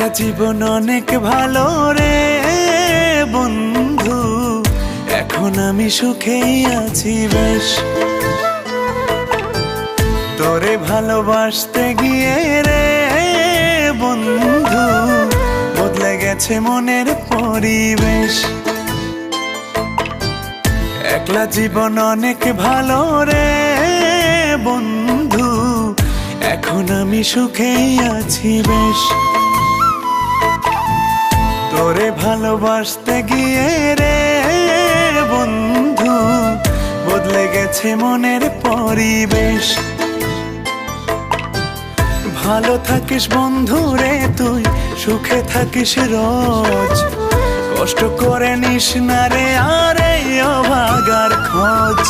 একলা জীবন অনেক ভালো রে বন্ধু, এখন আমি সুখেই আছি বেশ। তোরে ভালোবাসতে গিয়ে রে বন্ধু বদলে গেছে মনের পরিবেশ। একলা জীবন অনেক ভালো রে বন্ধু, এখন আমি সুখেই আছি বেশ। তোরে ভালোবাসতে গিয়ে রে বন্ধু বদলে গেছে মনের পরিবেশ। ভালো থাকিস বন্ধু রে তুই, সুখে থাকিস রোজ, কষ্ট করে নিস না রে আর এই অভাগার খোঁজ।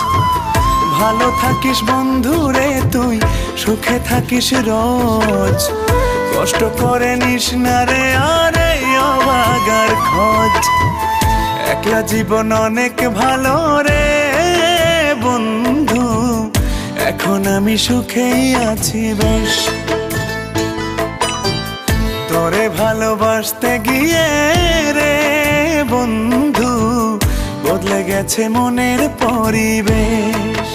ভালো থাকিস বন্ধু রে তুই, সুখে থাকিস রোজ, কষ্ট করে নিস না রে আর এই অভাগার খোঁজ। একলা জীবন অনেক ভালো রে বন্ধু, এখন আমি সুখেই আছি বেশ। তোরে ভালোবাসতে গিয়ে রে বন্ধু বদলে গেছে মনের পরিবেশ।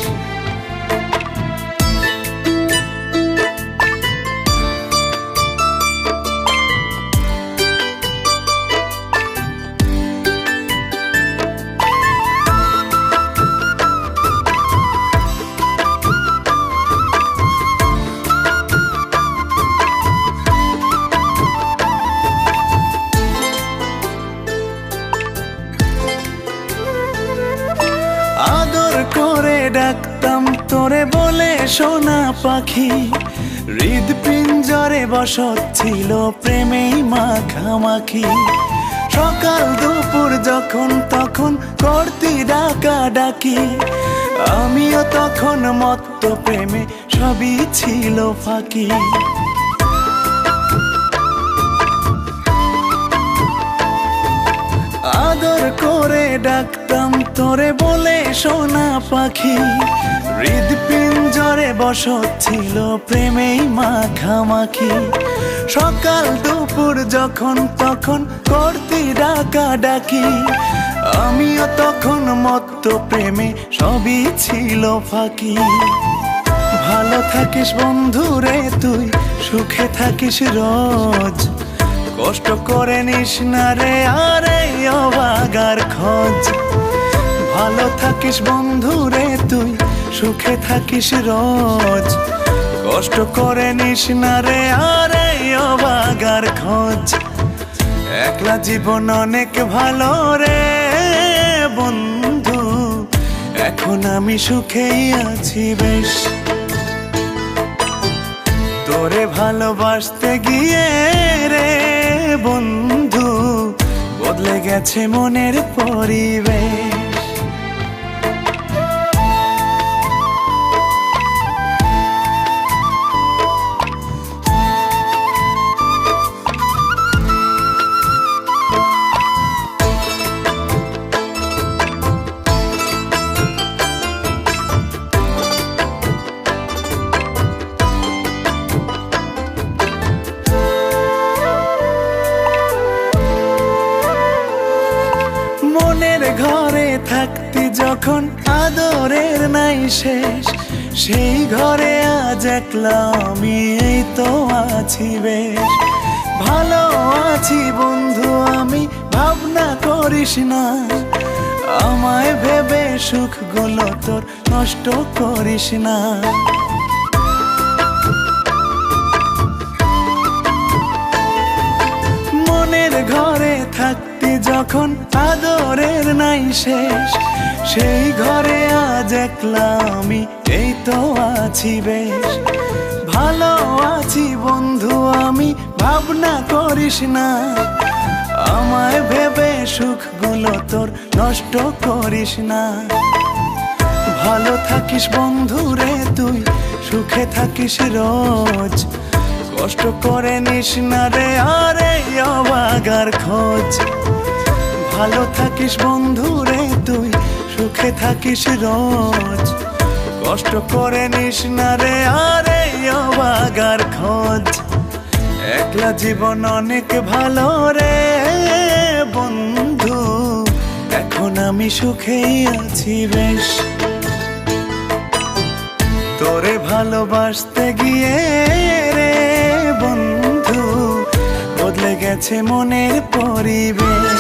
আদর করে ডাকতাম তোরে বলে সোনা পাখি, হৃদপিঞ্জরে বসত ছিল প্রেমেই মাখামাখি। সকাল দুপুর যখন তখন করতি ডাকা ডাকি, আমিও তখন মত্ত প্রেমে সবই ছিল ফাঁকি। আদর করে ডাকতাম তোরে বলে সোনা পাখি, হৃদপিঞ্জরে বসত ছিল প্রেমেই মাখামাখি। সকাল দুপুর যখন তখন করতি ডাকা ডাকি, আমিও তখন মত্ত প্রেমে সবই ছিল ফাঁকি। ভালো থাকিস বন্ধু রে তুই, সুখে থাকিস রোজ, কষ্ট করে নিস না রে আর এই অভাগার খোঁজ। ভালো থাকিস বন্ধু রে তুই, সুখে থাকিস রোজ, কষ্ট করে নিস না রে আর এই অভাগার খোঁজ। একলা জীবন অনেক ভালো রে বন্ধু, এখন আমি সুখেই আছি বেশ। তোরে ভালোবাসতে গিয়ে রে বন্ধু বদলে গেছে মনের পরিবেশ। মনের ঘরে থাকতি যখন আদরের নাই শেষ, সেই ঘরে আজ একলা আমি এই তো আছি বেশ। ভালো আছি বন্ধু আমি, ভাবনা করিস না, আমায় ভেবে সুখগুলো তোর নষ্ট করিস না। মনের ঘরে থাকতি যখন আদরের নাই শেষ, সেই ঘরে আজ একলা আমি এই তো আছি বেশ। ভালো আছি বন্ধু আমি, ভাবনা করিস না, আমায় ভেবে সুখগুলো তোর নষ্ট করিস না। ভালো থাকিস বন্ধু রে তুই, সুখে থাকিস রোজ, কষ্ট করে নিস না রে আর এই অভাগার খোঁজ। ভালো থাকিস বন্ধু রে তুই, সুখে থাকিস রোজ, কষ্ট করে নিস না রে আর এই অভাগার খোঁজ। একলা জীবন অনেক ভালো রে বন্ধু, এখন আমি সুখেই আছি বেশ। তোরে ভালোবাসতে গিয়ে রে বন্ধু, বদলে গেছে মনের পরিবেশ।